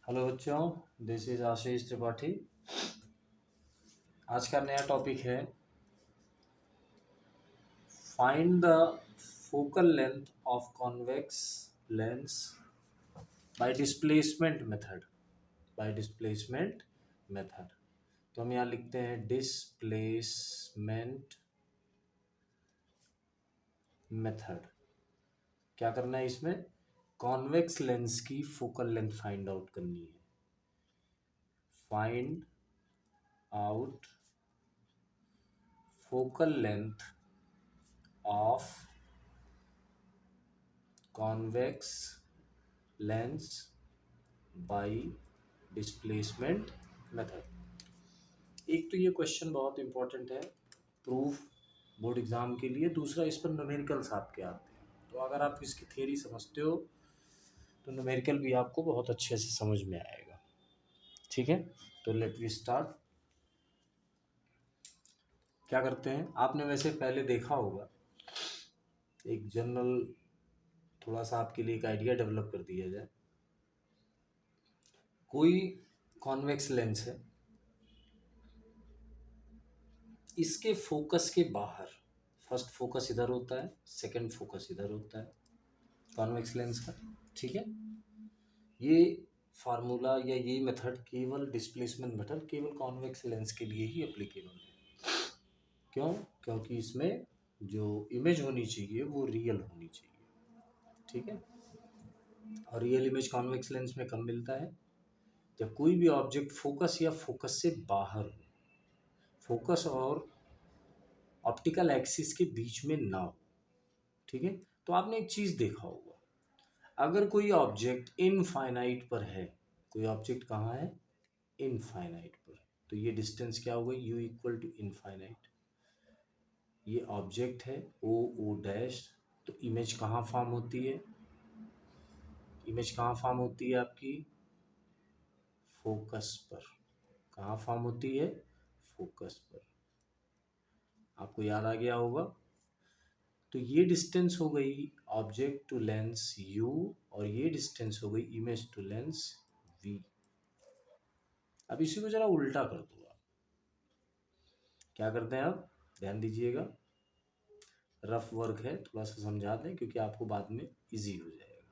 Hello बच्चों, this is आशीष त्रिपाठी। आज का नया टॉपिक है find the focal length of convex lens bye displacement method. Bye displacement method तो हम यहाँ लिखते हैं डिस्प्लेसमेंट मेथड। क्या करना है इसमें? कॉन्वेक्स लेंस की फोकल लेंथ फाइंड आउट करनी है। Find out focal length of convex lens bye displacement method. एक तो ये क्वेश्चन बहुत इंपॉर्टेंट है प्रूफ बोर्ड एग्जाम के लिए। दूसरा, इस पर न्यूमेरिकल्स आपके आते हैं, तो अगर आप इसकी थ्योरी समझते हो तो न्यूमेरिकल भी आपको बहुत अच्छे से समझ में आएगा। ठीक है, तो लेट वी स्टार्ट। क्या करते हैं, आपने वैसे पहले देखा होगा, एक जनरल थोड़ा सा आपके लिए एक आइडिया डेवलप कर दिया जाए। कोई कॉन्वेक्स लेंस है, इसके फोकस के बाहर फर्स्ट फोकस इधर होता है, सेकंड फोकस इधर होता है कॉन्वेक्स लेंस का। ठीक है, ये फार्मूला या ये मेथड केवल डिस्प्लेसमेंट मेथड केवल कॉन्वेक्स लेंस के लिए ही एप्लीकेबल है। क्यों? क्योंकि इसमें जो इमेज होनी चाहिए वो रियल होनी चाहिए। ठीक है, और रियल इमेज कॉन्वेक्स लेंस में कब मिलता है? जब कोई भी ऑब्जेक्ट फोकस या फोकस से बाहर हो, फोकस और ऑप्टिकल एक्सिस के बीच में ना हो। ठीक है, तो आपने एक चीज देखा होगा, अगर कोई ऑब्जेक्ट इनफाइनाइट पर है, कोई ऑब्जेक्ट कहाँ है? इनफाइनाइट पर, तो ये डिस्टेंस क्या होगा? u equal to infinite. ये ऑब्जेक्ट है ओ ओ डैश, तो इमेज कहाँ फॉर्म होती है? इमेज कहाँ फॉर्म होती है आपकी? फोकस पर। कहाँ फॉर्म होती है? फोकस पर। आपको याद आ गया होगा। तो ये डिस्टेंस हो गई ऑब्जेक्ट टू लेंस u, और ये डिस्टेंस हो गई इमेज टू लेंस v। अब इसी को जरा उल्टा कर दो आप। क्या करते हैं आप? ध्यान दीजिएगा, रफ वर्क है, थोड़ा सा समझा दें क्योंकि आपको बाद में इजी हो जाएगा।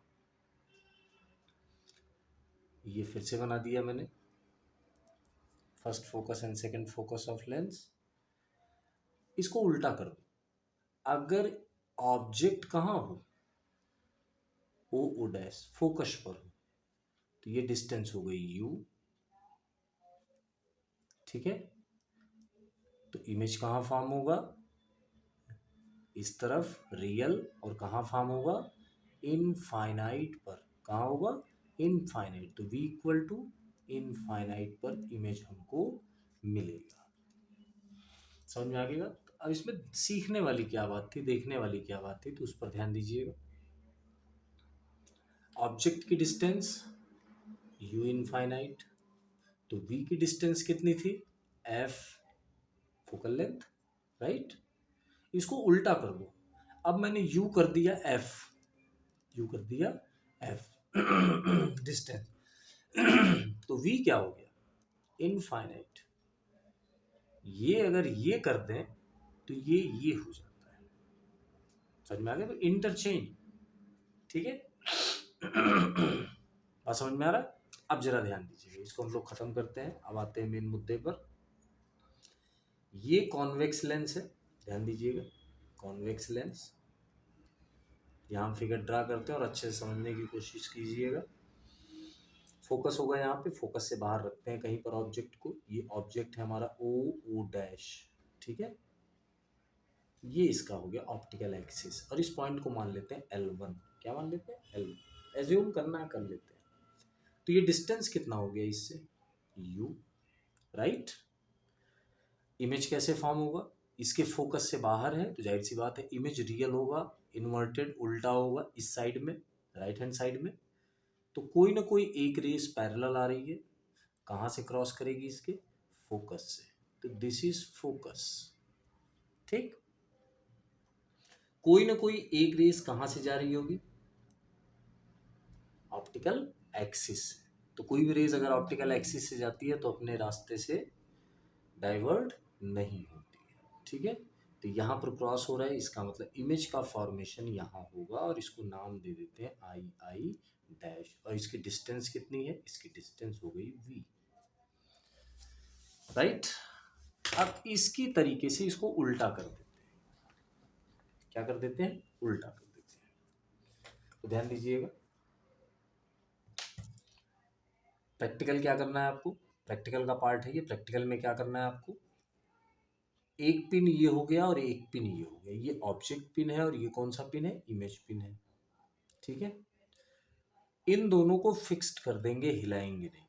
ये फिर से बना दिया मैंने, first focus and second focus of lens. इसको उल्टा कर दो। अगर ऑब्जेक्ट कहाँ हो? ओ ओ डैश फोकस पर हो, तो ये डिस्टेंस हो गई u। ठीक है, तो इमेज कहाँ फॉर्म होगा? इस तरफ रियल, और कहाँ फॉर्म होगा? इनफाइनाइट पर। कहाँ होगा? इनफाइनाइट, तो v इक्वल टू इनफाइनाइट पर इमेज हमको मिलेगा। समझ में आ गया? तो अब इसमें सीखने वाली क्या बात थी, देखने वाली क्या बात थी, तो उस पर ध्यान दीजिएगा। ऑब्जेक्ट की डिस्टेंस u इनफाइनाइट, तो v की डिस्टेंस कितनी थी? f focal length, right. इसको उल्टा कर दो। अब मैंने u कर दिया f, u कर दिया f डिस्टेंस तो v क्या हो गया? इनफाइनाइट। ये अगर ये कर दें तो ये हो जाता है। समझ में आ गया? तो इंटरचेंज। ठीक है, बात समझ में आ रहा है? अब जरा ध्यान दीजिएगा, इसको हम लोग खत्म करते हैं। अब आते हैं मेन मुद्दे पर। ये कॉन्वेक्स लेंस है, ध्यान दीजिएगा, कॉन्वेक्स लेंस। यहाँ हम फिगर ड्रा करते हैं और अच्छे से समझने की कोशिश कीजिएगा। फोकस होगा यहाँ पे, फोकस से बाहर रखते हैं कहीं पर ऑब्जेक्ट को। ये ऑब्जेक्ट है हमारा ओ ओ डैश। ठीक है, ये इसका हो गया ऑप्टिकल एक्सिस, और इस पॉइंट को मान लेते हैं L1। क्या मान लेते हैं? L1। एज्यूम करना है, कर लेते हैं। तो ये डिस्टेंस कितना हो गया इससे? u, right. इमेज कैसे फॉर्म होगा? इसके फोकस से बाहर है तो जाहिर सी बात है इमेज रियल होगा, इन्वर्टेड उल्टा होगा इस साइड में, राइट हैंड साइड में। तो कोई ना कोई एक रेस पैरेलल आ रही है, कहाँ से क्रॉस करेगी? इसके फोकस से, तो दिस इज फोकस। ठीक, कोई ना कोई एक रेस कहाँ से जा रही होगी? ऑप्टिकल एक्सिस से। तो कोई भी रेज अगर ऑप्टिकल एक्सिस से जाती है तो अपने रास्ते से डाइवर्ट नहीं होती है, ठीक है। तो यहाँ पर क्रॉस हो रहा है, इसका मतलब इमेज का फॉर्मेशन यहाँ होगा और इसको नाम दे देते हैं आई आई डैश। और इसकी डिस्टेंस कितनी है, इसकी डिस्टेंस हो गई वी, राइट। अब इसकी तरीके से इसको उल्टा कर देते हैं, क्या कर देते हैं, उल्टा कर देते हैं। तो ध्यान दीजिएगा, प्रैक्टिकल क्या करना है आपको, प्रैक्टिकल का पार्ट है ये। प्रैक्टिकल में क्या करना है आपको, एक पिन ये हो गया और एक पिन ये हो गया, ये ऑब्जेक्ट पिन है और ये कौन सा पिन है, इमेज पिन है, ठीक है। इन दोनों को फिक्स्ड कर देंगे, हिलाएंगे नहीं।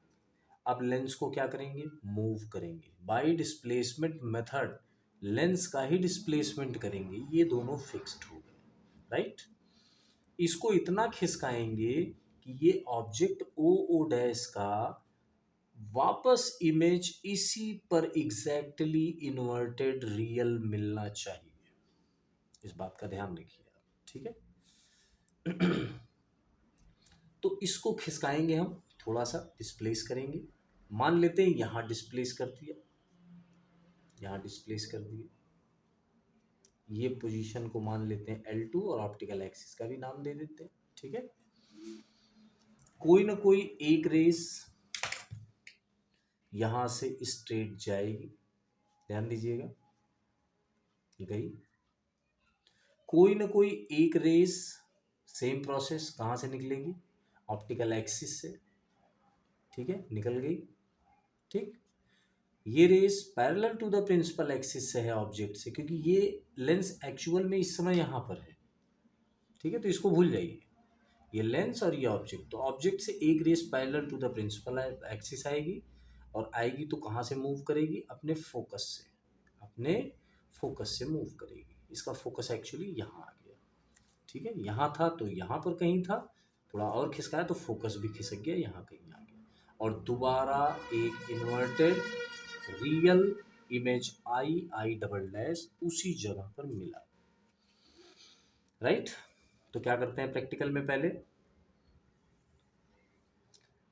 अब लेंस को क्या करेंगे, मूव करेंगे बाय डिस्प्लेसमेंट मेथड, लेंस का ही डिस्प्लेसमेंट करेंगे, ये दोनों फिक्स्ड हो गए, राइट। इसको इतना खिसकाएंगे कि ये ऑब्जेक्ट ओ ओ डैश का वापस इमेज इसी पर एग्जैक्टली इन्वर्टेड रियल मिलना चाहिए। इस बात का ध्यान रखिए आप, ठीक है। तो इसको खिसकाएंगे हम, थोड़ा सा डिस्प्लेस करेंगे, मान लेते हैं यहां डिस्प्लेस कर दिया, यहां डिस्प्लेस कर दिया, ये पोजीशन को मान लेते हैं L2 और ऑप्टिकल एक्सिस का भी नाम दे देते हैं, ठीक है। कोई ना कोई एक रेस यहां से स्ट्रेट जाएगी, ध्यान दीजिएगा, गई। कोई ना कोई एक रेस, सेम प्रोसेस, कहां से निकलेगी, ऑप्टिकल एक्सिस से, ठीक है, निकल गई, ठीक। ये rays parallel to the principal axis से है ऑब्जेक्ट से, क्योंकि ये लेंस एक्चुअल में इस समय यहां पर है, ठीक है। तो इसको भूल जाइए, ये लेंस और ये ऑब्जेक्ट, तो ऑब्जेक्ट से एक rays parallel to the principal axis आएगी, और आएगी तो कहाँ से मूव करेगी, अपने फोकस से, अपने फोकस से मूव करेगी। इसका फोकस एक्चुअली यहाँ आ गया, ठीक है, यहाँ था तो यहाँ पर कहीं था, थोड़ा और खिसकाया तो फोकस भी खिसक गया, यहाँ कहीं आ गया, और दोबारा एक inverted real image I I double dash उसी जगह पर मिला, राइट। तो क्या करते हैं प्रैक्टिकल में, पहले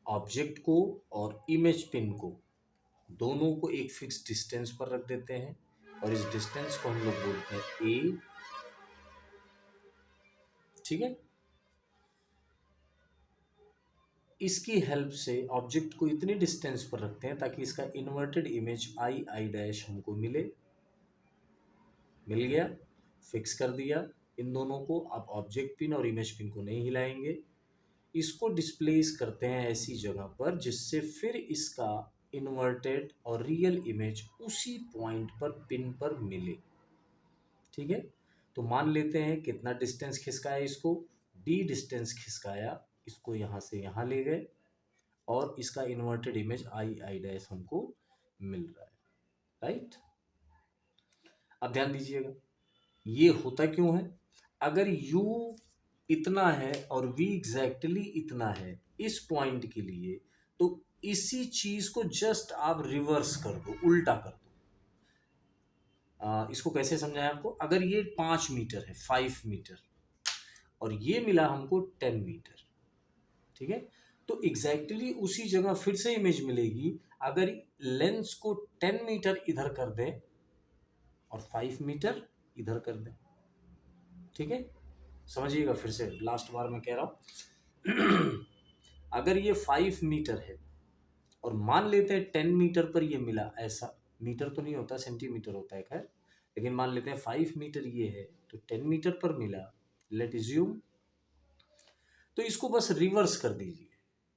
ऑब्जेक्ट को और इमेज पिन को दोनों को एक फिक्स डिस्टेंस पर रख देते हैं, और इस डिस्टेंस को हम लोग बोलते हैं ए, ठीक है। इसकी हेल्प से ऑब्जेक्ट को इतनी डिस्टेंस पर रखते हैं ताकि इसका inverted image I I dash हमको मिले, मिल गया, फिक्स कर दिया इन दोनों को। अब ऑब्जेक्ट पिन और इमेज पिन को नहीं हिलाएंगे, इसको डिस्प्लेस करते हैं ऐसी जगह पर जिससे फिर इसका इन्वर्टेड और रियल इमेज उसी पॉइंट पर पिन पर मिले, ठीक है। तो मान लेते हैं कितना डिस्टेंस खिसकाया, इसको डी डिस्टेंस खिसकाया, इसको यहाँ से यहाँ ले गए, और इसका inverted image I I dash हमको मिल रहा है, राइट। अब ध्यान दीजिएगा, ये होता क्यों है, अगर u इतना है और v एग्जैक्टली इतना है इस पॉइंट के लिए, तो इसी चीज को जस्ट आप रिवर्स कर दो, उल्टा कर दो। इसको कैसे समझाएं आपको, अगर ये 5 मीटर है, 5 मीटर, और ये मिला हमको 10 मीटर, ठीक है। तो एग्जैक्टली उसी जगह फिर से इमेज मिलेगी अगर लेंस को 10 मीटर इधर कर दें और 5 मीटर इधर कर दें, ठीक है। समझिएगा, फिर से लास्ट बार मैं कह रहा हूं, अगर ये 5 मीटर है और मान लेते हैं 10 मीटर पर ये मिला, ऐसा मीटर तो नहीं होता, सेंटीमीटर होता है, खैर, लेकिन मान लेते हैं 5 मीटर ये है तो 10 मीटर पर मिला, लेट इज्यूम। तो इसको बस रिवर्स कर दीजिए,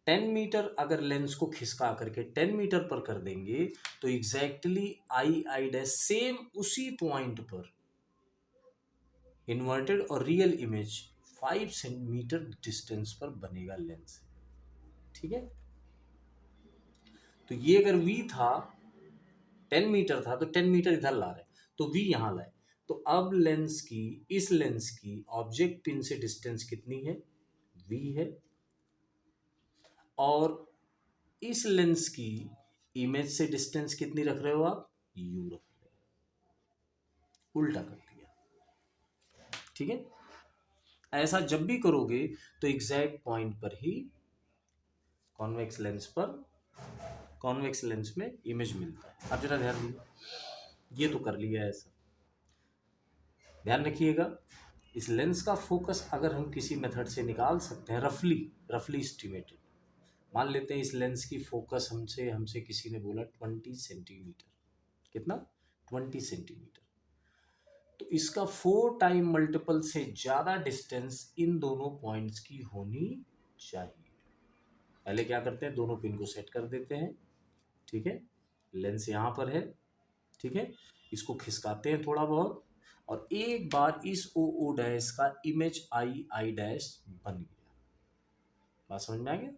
10 मीटर अगर लेंस को खिसका करके 10 मीटर पर कर देंगे तो exactly I I dash same उसी पॉइंट पर इन्वर्टेड और रियल इमेज 5 सेंटीमीटर डिस्टेंस पर बनेगा लेंस, ठीक है। तो ये अगर v था 10 मीटर था तो 10 मीटर इधर ला रहे, तो v यहां लाए, तो अब लेंस की, इस लेंस की ऑब्जेक्ट पिन से डिस्टेंस कितनी है, v है, और इस लेंस की इमेज से डिस्टेंस कितनी रख रहे हो आप, u रख रहे हो, उल्टा कर दिया, ठीक है। ऐसा जब भी करोगे तो एग्जैक्ट पॉइंट पर ही कॉन्वेक्स लेंस पर कॉन्वेक्स लेंस में इमेज मिलता है। अब जरा ध्यान दीजिए, ये तो कर लिया है ऐसा। ध्यान रखिएगा, इस लेंस का फोकस अगर हम किसी मेथड से निकाल सकते हैं, रफली एस्टिमेटेड, मान लेते हैं इस लेंस की फोकस हमसे किसी ने बोला 20 सेंटीमीटर, कितना 20 सेंटीमीटर, तो इसका 4 टाइम मल्टीपल से ज़्यादा डिस्टेंस इन दोनों पॉइंट्स की होनी चाहिए। पहले क्या करते हैं, दोनों पिन को सेट कर देते हैं, ठीक है, लेंस यहाँ पर है, ठीक है, इसको खिसकाते हैं थोड़ा बहुत, और एक बार इस ओ ओ डैश का इमेज आई आई डैश बन गया। बात समझ में आ गया?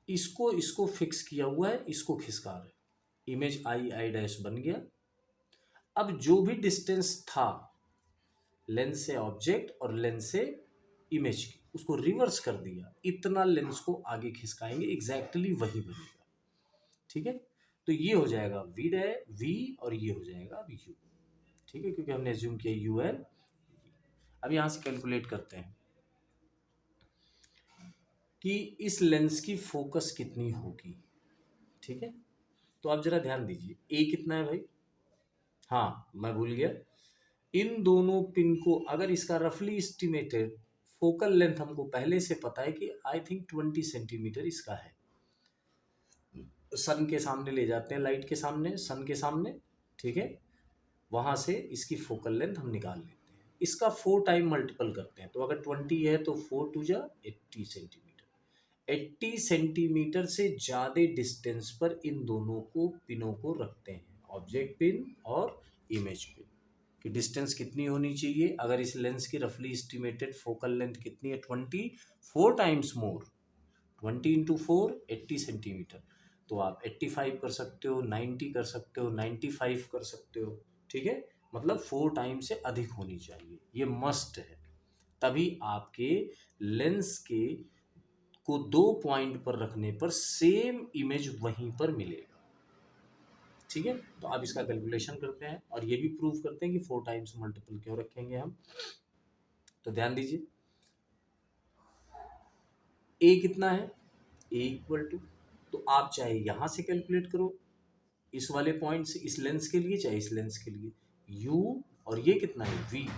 इसको फिक्स किया हुआ है, इसको खिसका रहे, इमेज आई आई डैश बन गया। अब जो भी डिस्टेंस था लेंस से ऑब्जेक्ट और लेंस से इमेज की, उसको रिवर्स कर दिया, इतना लेंस को आगे खिसकाएंगे, एग्जैक्टली वही बनेगा, ठीक है। तो ये हो जाएगा वी और ये हो जाएगा यू, ठीक है, क्योंकि हमने एज्यूम किया यू एल। अब यहां से कैलकुलेट करते हैं कि इस लेंस की फोकस कितनी होगी, ठीक है। तो आप जरा ध्यान दीजिए, ए कितना है भाई, हाँ मैं भूल गया, इन दोनों पिन को अगर इसका रफली एस्टिमेटेड फोकल लेंथ हमको पहले से पता है कि आई थिंक 20 सेंटीमीटर इसका है, सन के सामने ले जाते हैं, लाइट के सामने, सन के सामने, ठीक है, वहां से इसकी फोकल लेंथ हम निकाल लेते हैं, इसका 4 टाइम मल्टीपल करते हैं, तो अगर 20 है तो 4 टू जा 80 सेंटीमीटर, 80 सेंटीमीटर से ज़्यादा डिस्टेंस पर इन दोनों को पिनों को रखते हैं, ऑब्जेक्ट पिन और इमेज पिन की डिस्टेंस कितनी होनी चाहिए, अगर इस लेंस की रफली एस्टिमेटेड फोकल लेंथ कितनी है 20, 4 टाइम्स मोर, 20 इंटू 4 80 सेंटीमीटर, तो आप 85 कर सकते हो, 90 कर सकते हो, 95 कर सकते हो, ठीक है, मतलब 4 टाइम से अधिक होनी चाहिए, ये मस्ट है, तभी आपके लेंस के को 2 पॉइंट पर रखने पर सेम इमेज वहीं पर मिलेगा, ठीक है। तो आप इसका कैलकुलेशन करते हैं और ये भी प्रूव करते हैं कि 4 टाइम्स मल्टीपल क्यों रखेंगे हम। तो ध्यान दीजिए, ए कितना है, ए इक्वल टू, तो आप चाहे यहां से कैलकुलेट करो इस वाले पॉइंट से, इस लेंस के लिए, चाहे इस लेंस के लिए, u, और ये कितना है v,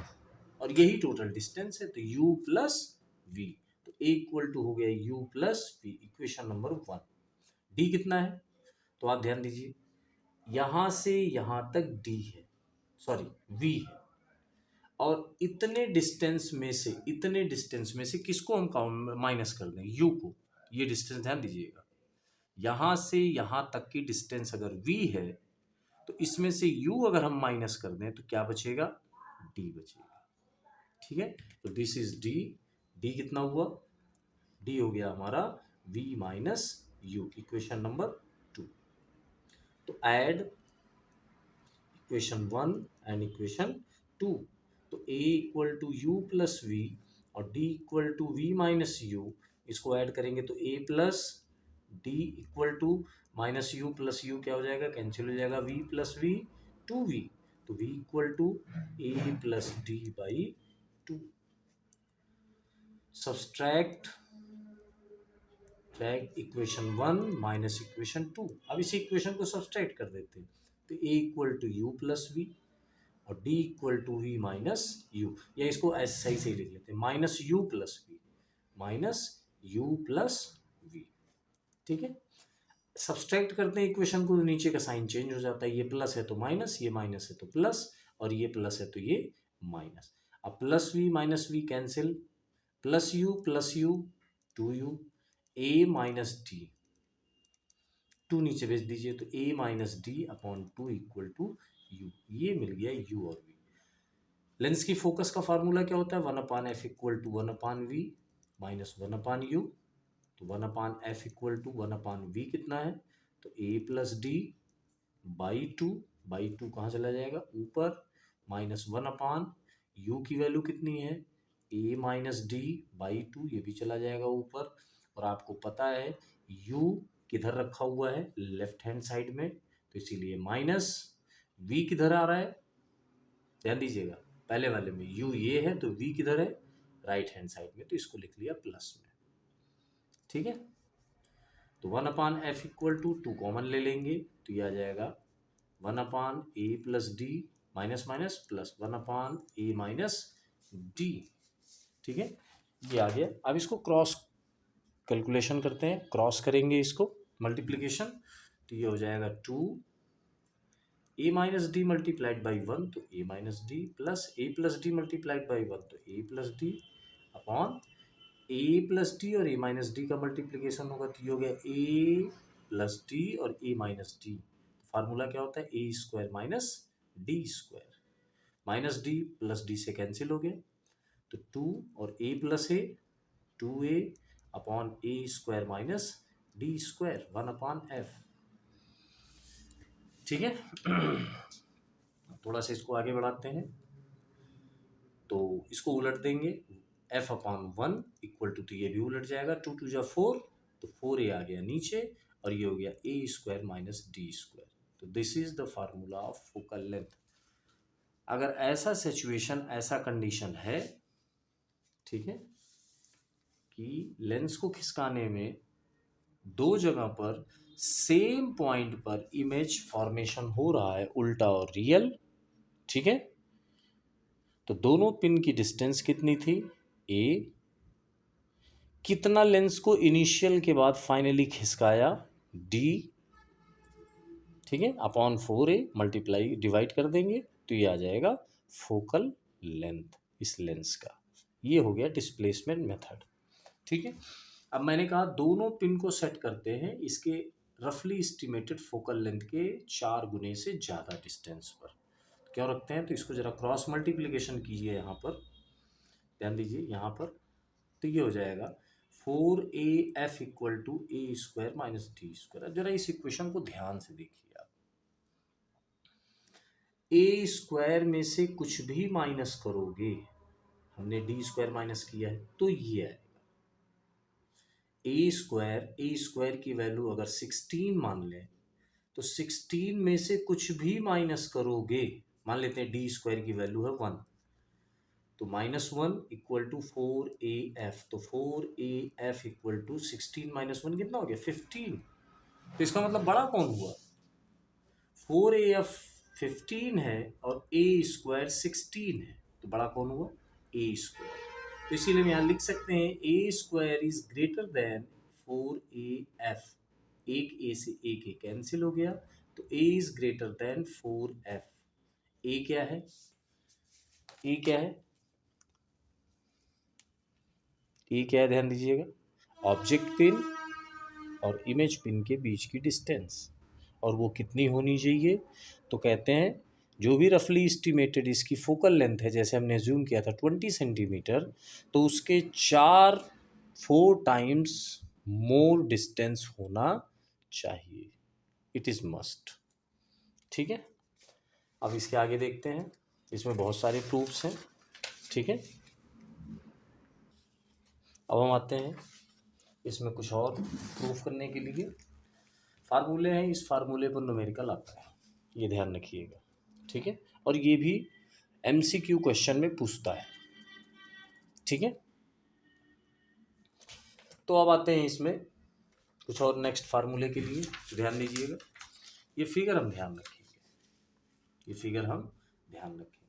और यही टोटल डिस्टेंस है, तो u प्लस v, तो a इक्वल टू हो गया u plus v, equation number 1। d कितना है, तो आप ध्यान दीजिए, यहां से यहां तक d है, सॉरी v है, और इतने डिस्टेंस में से किसको हम काउंट माइनस कर दें, u को, ये डिस्टेंस ध्यान दीजिएगा, यहां से यहां तक की डिस्टेंस अगर v है, तो इसमें से u अगर हम माइनस कर दें तो क्या बचेगा, d बचेगा, ठीक है। तो दिस इज d, d कितना हुआ, d हो गया हमारा v minus u, equation number 2। तो ऐड इक्वेशन 1 एंड इक्वेशन 2, तो a equal to U plus V और d equal to V minus U, इसको ऐड करेंगे तो a plus d equal to minus U plus U क्या हो जाएगा, cancel हो जाएगा, v प्लस वी 2v, तो v equal to a plus D by 2। Subtract equation 1 minus equation 2, अब इस इक्वेशन को सब्सट्रैक्ट कर देते हैं, तो a equal to U plus V और d equal to V minus U, या इसको ऐसे सही से लिख लेते हैं, minus U plus V, minus U plus V, ठीक है। सब्सट्रैक्ट करते हैं इक्वेशन को, नीचे का साइन चेंज हो जाता है, ये प्लस है तो माइनस, ये माइनस है तो प्लस, और ये प्लस है तो ये माइनस, अब plus V cancel, plus U 2u, a minus D, 2 नीचे भेज दीजिए, तो a minus D upon 2 equal to U, ये मिल गया u और v। लेंस की फोकस का फार्मूला क्या होता है, 1/f equal to 1/v minus 1/u, तो 1/f इक्वल टू 1/v कितना है, तो a प्लस डी बाई 2 कहाँ चला जाएगा ऊपर, माइनस 1/u की वैल्यू कितनी है, a माइनस डी बाई 2, ये भी चला जाएगा ऊपर, और आपको पता है u किधर रखा हुआ है, लेफ्ट हैंड साइड में, तो इसीलिए माइनस, v किधर आ रहा है, ध्यान दीजिएगा, पहले वाले में u ये है तो v किधर है, राइट हैंड साइड में, तो इसको लिख लिया प्लस में, ठीक है। तो 1/f इक्वल टू 2 कॉमन ले लेंगे तो ये आ जाएगा 1/a plus D minus minus plus 1/a minus D. ठीक है, ये आ गया। अब इसको क्रॉस कैलकुलेशन करते हैं, क्रॉस करेंगे इसको मल्टीप्लिकेशन, तो ये हो जाएगा 2a minus D multiplied by 1 तो a minus D plus D multiplied by 1 तो a plus D upon a plus D और a माइनस डी का मल्टीप्लिकेशन होगा तो ये हो गया a प्लस डी और a माइनस डी। फार्मूला क्या होता है, A square minus D square, minus D plus D से कैंसिल हो गया तो 2 और a plus A 2a upon A square minus D square 1/f। ठीक है, थोड़ा सा इसको आगे बढ़ाते हैं तो इसको उलट देंगे, f/1 इक्वल टू, तो ये भी उलट जाएगा, 2 2 जा 4 तो 4a आ गया नीचे और ये हो गया a square minus D square. तो this is the formula of focal length. अगर ऐसा सिचुएशन, ऐसा कंडीशन है, ठीक है, कि लेंस को खिसकाने में दो जगह पर सेम पॉइंट पर इमेज फॉर्मेशन हो रहा है, उल्टा और रियल, ठीक है, तो दोनों पिन की डिस्टेंस कितनी थी, a, कितना लेंस को इनिशियल के बाद फाइनली खिसकाया, d, ठीक है, अपॉन 4a मल्टीप्लाई डिवाइड कर देंगे तो ये आ जाएगा फोकल लेंथ इस लेंस का। ये हो गया डिस्प्लेसमेंट मेथड। ठीक है, अब मैंने कहा दोनों पिन को सेट करते हैं इसके रफली एस्टिमेटेड फोकल लेंथ के 4 गुने से ज़्यादा डिस्टेंस पर। क्यों रखते हैं, तो इसको ज़रा क्रॉस मल्टीप्लिकेशन कीजिए, यहाँ पर ध्यान दीजिए, यहाँ पर तो ये हो जाएगा 4af equal to A square minus D square. अब जरा इस इक्वेशन को ध्यान से देखिए आप, ए स्क्वायर में से कुछ भी माइनस करोगे, हमने डी स्क्वायर माइनस किया है तो ये है ए स्क्वायर की वैल्यू अगर 16 मान लें तो 16 में से कुछ भी माइनस करोगे, मान लेते हैं डी स्क्वायर की वैल्यू है 1 तो -1 इक्वल टू 4af, तो 4af इक्वल टू 16 माइनस 1 कितना हो गया 15। तो इसका मतलब बड़ा कौन हुआ, 4af 15 है और ए स्क्वायर 16 है, तो बड़ा कौन हुआ ए स्क्वायर। तो इसीलिए हम यहाँ लिख सकते हैं A square is greater than 4af, एक ए से एक ए कैंसिल हो गया तो ए इज ग्रेटर देन 4f। ए क्या है, ए क्या है, ए क्या है, ध्यान दीजिएगा, ऑब्जेक्ट पिन और इमेज पिन के बीच की डिस्टेंस, और वो कितनी होनी चाहिए, तो कहते हैं जो भी रफली एस्टिमेटेड इसकी फोकल लेंथ है, जैसे हमने एज्यूम किया था 20 सेंटीमीटर, तो उसके 4 टाइम्स मोर डिस्टेंस होना चाहिए, इट इज़ मस्ट। ठीक है, अब इसके आगे देखते हैं, इसमें बहुत सारे प्रूफ्स हैं। ठीक है, अब हम आते हैं इसमें कुछ और प्रूफ करने के लिए, फार्मूले हैं, इस फार्मूले पर न्यूमेरिकल आता है, ये ध्यान रखिएगा। ठीक है, और ये भी एमसीक्यू क्वेश्चन में पूछता है। ठीक है, तो अब आते हैं इसमें कुछ और नेक्स्ट फार्मूले के लिए, ध्यान दीजिएगा, ये फिगर हम ध्यान रखेंगे, ये फिगर हम ध्यान रखेंगे,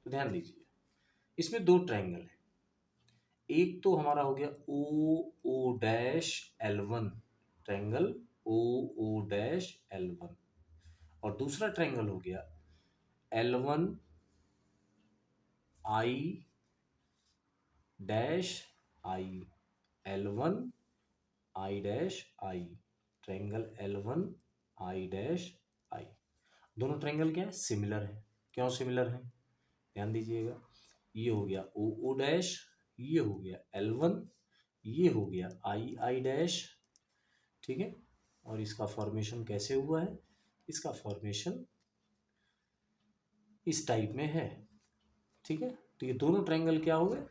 तो ध्यान दीजिए, इसमें 2 ट्रायंगल है, एक तो हमारा हो गया O dash L1, triangle O dash L1, और दूसरा ट्रायंगल हो गया L1 I dash I, L1 I dash I, triangle L1 I dash I। दोनों ट्रायंगल क्या है, सिमिलर है। क्यों सिमिलर है, ध्यान दीजिएगा, ये हो गया ओ डैश, ये हो गया L1, ये हो गया I डैश। ठीक है, और इसका फॉर्मेशन कैसे हुआ है, इसका फॉर्मेशन इस टाइप में है। ठीक है, तो ये दोनों ट्रायंगल क्या हो गए,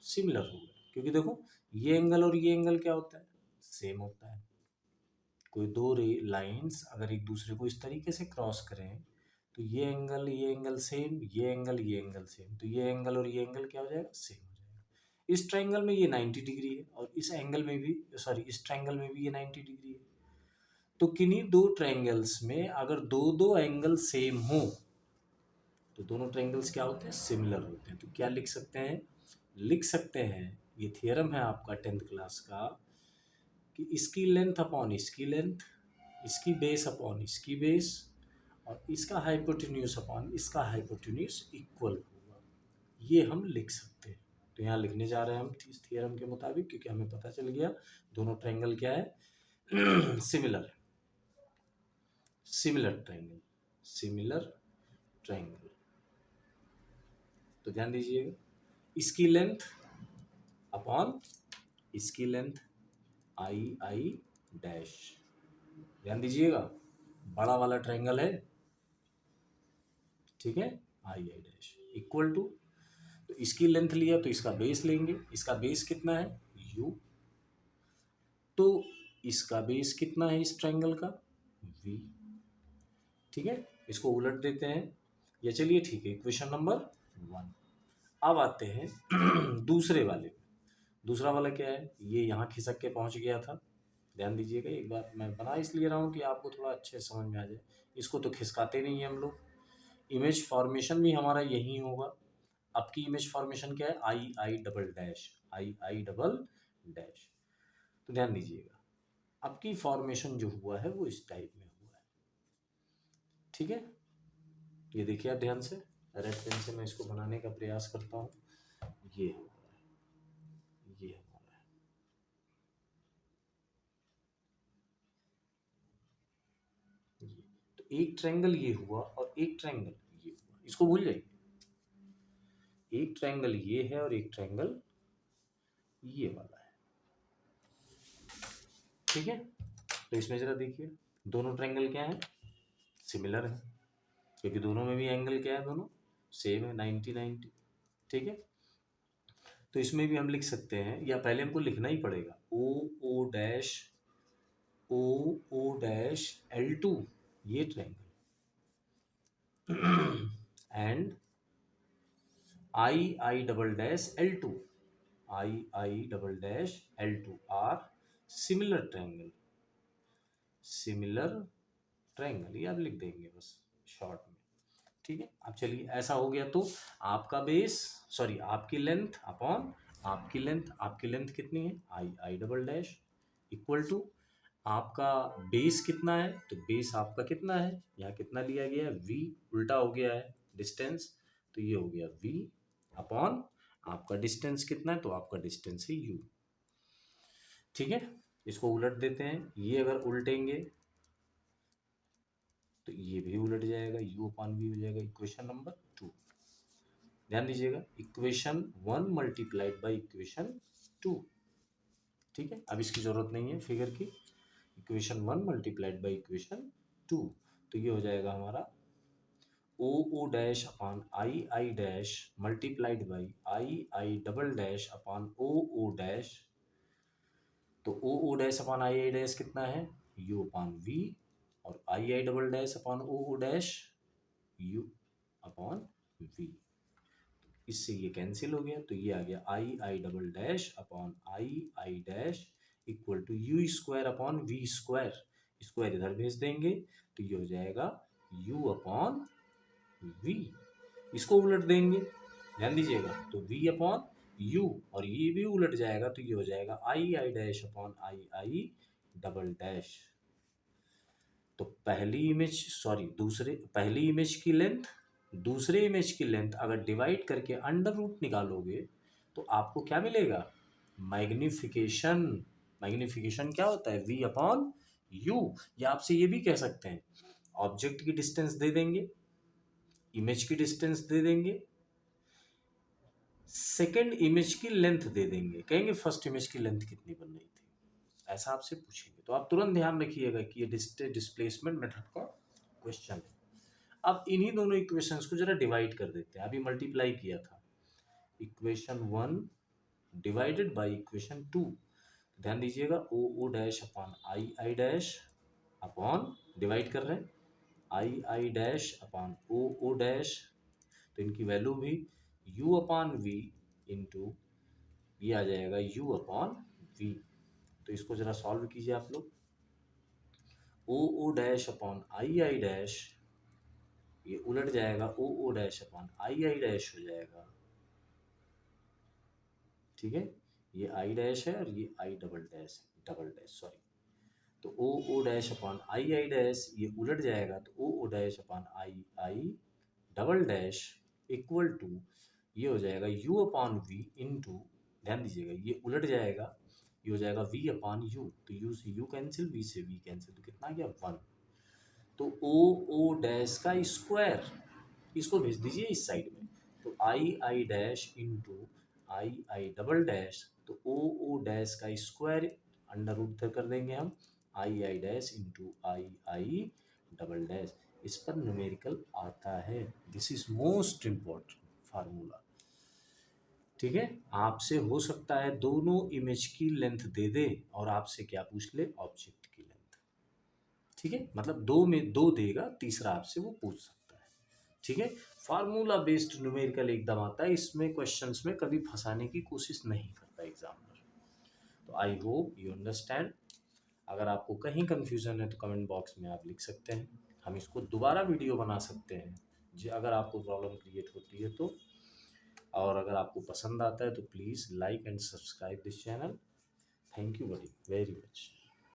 सिमिलर हो गए, क्योंकि देखो ये एंगल और ये एंगल क्या होता है, सेम होता है। कोई दो लाइंस अगर एक दूसरे को इस तरीके से क्रॉस करें तो ये एंगल सेम, ये एंगल सेम, तो ये एंगल और ये एंगल क्या हो जाएगा, सेम हो जाएगा। इस ट्रायंगल में ये 90 डिग्री है और इस एंगल में भी, सॉरी इस ट्रायंगल में भी ये 90 डिग्री है, तो किन्हीं दो ट्रायंगल्स में अगर दो दो एंगल सेम हो तो दोनों ट्रायंगल्स क्या होते हैं, सिमिलर होते हैं। तो क्या लिख सकते हैं, लिख सकते हैं, ये थियरम है आपका 10th क्लास का, कि इसकी लेंथ अपॉन इसकी लेंथ, इसकी बेस अपॉन इसकी बेस, और इसका हाइपोटेन्यूज अपॉन इसका हाइपोटेन्यूज इक्वल होगा। ये हम लिख सकते हैं। तो यहाँ लिखने जा रहे हैं हम इस थियरम के मुताबिक, क्योंकि हमें पता चल गया दोनों ट्रायंगल क्या है सिमिलर है, सिमिलर ट्रायंगल, सिमिलर ट्रायंगल। तो ध्यान दीजिएगा, इसकी लेंथ अपॉन इसकी लेंथ आई आई डैश, ध्यान दीजिएगा बड़ा वाला ट्रायंगल है, ठीक है, I I dash equal to, तो इसकी लेंथ लिया तो इसका बेस लेंगे, इसका बेस कितना है u, तो इसका बेस कितना है इस ट्रायंगल का v, ठीक है, इसको उलट देते हैं, या चलिए ठीक है, इक्वेशन नंबर 1। अब आते हैं दूसरे वाले, दूसरा वाला क्या है, ये यहाँ खिसक के पहुंच गया था। ध्यान दीजिएगा, एक बार मैं बना इसलिए रहा हूँ कि आपको थोड़ा अच्छे समझ में आ जाए। इसको तो खिसकाते नहीं है हम लोग, इमेज फॉर्मेशन भी हमारा यही होगा। आपकी इमेज फॉर्मेशन क्या है, I I double dash, I I double dash. तो ध्यान दीजिएगा, आपकी फॉर्मेशन जो हुआ है वो इस टाइप में हुआ है, ठीक है। ये देखिए आप ध्यान से, रेड पेन से मैं इसको बनाने का प्रयास करता हूँ। ये हमारा है, ये हमारा है, ये। तो एक ट्रायंगल ये हुआ और एक ट्रायंगल ये हुआ, इसको भूल जाइए। एक ट्रायंगल ये है और एक ट्रायंगल ये वाला है, ठीक है। तो इसमें जरा देखिए, दोनों ट्रायंगल क्या है, सिमिलर है, क्योंकि दोनों में भी एंगल क्या है, दोनों सेम है, 90 90, ठीक है। तो इसमें भी हम लिख सकते हैं, या पहले हमको लिखना ही पड़ेगा, ओ ओ डैश, ओ ओ डैश L2, ये triangle, and I I double dash L2, I I double dash L2 are similar triangle, similar triangle, ये आप लिख देंगे बस शॉर्ट में, ठीक है। अब चलिए, ऐसा हो गया तो आपका बेस, सॉरी आपकी लेंथ अपॉन आपकी लेंथ, आपकी लेंथ कितनी है I I double dash equal to, आपका बेस कितना है, तो बेस आपका कितना है, यहाँ कितना लिया गया है v, उल्टा हो गया है डिस्टेंस, तो ये हो गया v अपॉन आपका डिस्टेंस कितना है, तो आपका डिस्टेंस है u, ठीक है। इसको उलट देते हैं, ये अगर उल्टेंगे तो ये भी उलट जाएगा, u अपॉन v हो जाएगा, इक्वेशन नंबर 2। ध्यान दीजिएगा, इक्वेशन 1 मल्टीप्लाइड बाई इक्वेशन 2, ठीक है। अब इसकी जरूरत नहीं है फिगर की, इक्वेशन 1 मल्टीप्लाइड बाई इक्वेशन 2, तो ये हो जाएगा हमारा O O dash upon I dash multiplied by I double dash upon O dash, तो O dash upon I dash कितना है, यू अपॉन वी, और I double dash upon O dash U upon V, इससे ये cancel हो गया, तो ये आ गया I double dash upon I dash equal to U square upon V square, square इधर भेज देंगे तो ये हो जाएगा u अपॉन वी, इसको उलट देंगे, ध्यान दीजिएगा, तो v अपॉन u, और ये भी उलट जाएगा तो ये हो जाएगा आई dash upon I double dash. तो पहली इमेज, सॉरी दूसरे, पहली इमेज की लेंथ दूसरे इमेज की लेंथ अगर डिवाइड करके अंडर रूट निकालोगे तो आपको क्या मिलेगा, मैग्निफिकेशन। मैग्निफिकेशन क्या होता है, v अपॉन यू, या आपसे ये भी कह सकते हैं, ऑब्जेक्ट की डिस्टेंस दे देंगे, इमेज की डिस्टेंस दे देंगे, सेकेंड इमेज की लेंथ दे देंगे, कहेंगे फर्स्ट इमेज की लेंथ कितनी बन रही थी, ऐसा आपसे पूछेंगे, तो आप तुरंत ध्यान रखिएगा कि ये डिस्प्लेसमेंट मेथड का क्वेश्चन है। अब इन्हीं दोनों इक्वेशंस को जरा डिवाइड कर देते हैं, अभी मल्टीप्लाई किया था, इक्वेशन 1 डिवाइडेड बाय इक्वेशन 2, ध्यान दीजिएगा O dash upon I dash upon, divide कर रहे हैं, I dash upon O dash, तो इनकी वैल्यू भी u अपॉन वी इंटू, ये आ जाएगा u अपॉन वी। तो इसको जरा सॉल्व कीजिए आप लोग, O dash upon I dash, ये उलट जाएगा, O dash upon I dash हो जाएगा, ठीक है। ये आई डैश है और ये आई डबल डैश सॉरी। तो O dash upon I dash ये उलट जाएगा, तो O dash upon I double dash equal to, ये हो जाएगा यू अपॉन वी इंटू, ध्यान दीजिएगा ये उलट जाएगा, ये हो जाएगा वी अपॉन यू, तो यू से यू कैंसिल, वी से वी कैंसिल, तो कितना आ गया 1। तो ओ डैश का स्क्वायर, इसको भेज दीजिए इस साइड में, तो I dash into I double dash, तो ओ डैश का स्क्वायर अंडर रूट कर देंगे हम, I dash into I double dash. इस पर न्यूमेरिकल आता है, this is most important formula, ठीक है। आपसे हो सकता है दोनों इमेज की लेंथ दे दे और आपसे क्या पूछ ले, ऑब्जेक्ट की लेंथ, ठीक है। मतलब दो में दो देगा, तीसरा आपसे वो पूछ सकता है, ठीक है। फार्मूला बेस्ड न्यूमेरिकल एकदम आता है, इसमें क्वेश्चंस में कभी फंसाने की कोशिश नहीं करता एग्जामिनर। तो आई होप यू अंडरस्टैंड। अगर आपको कहीं कंफ्यूजन है तो कमेंट बॉक्स में आप लिख सकते हैं, हम इसको दोबारा वीडियो बना सकते हैं जी अगर आपको प्रॉब्लम क्रिएट होती है तो। और अगर आपको पसंद आता है तो please like and subscribe this channel. Thank you very very much.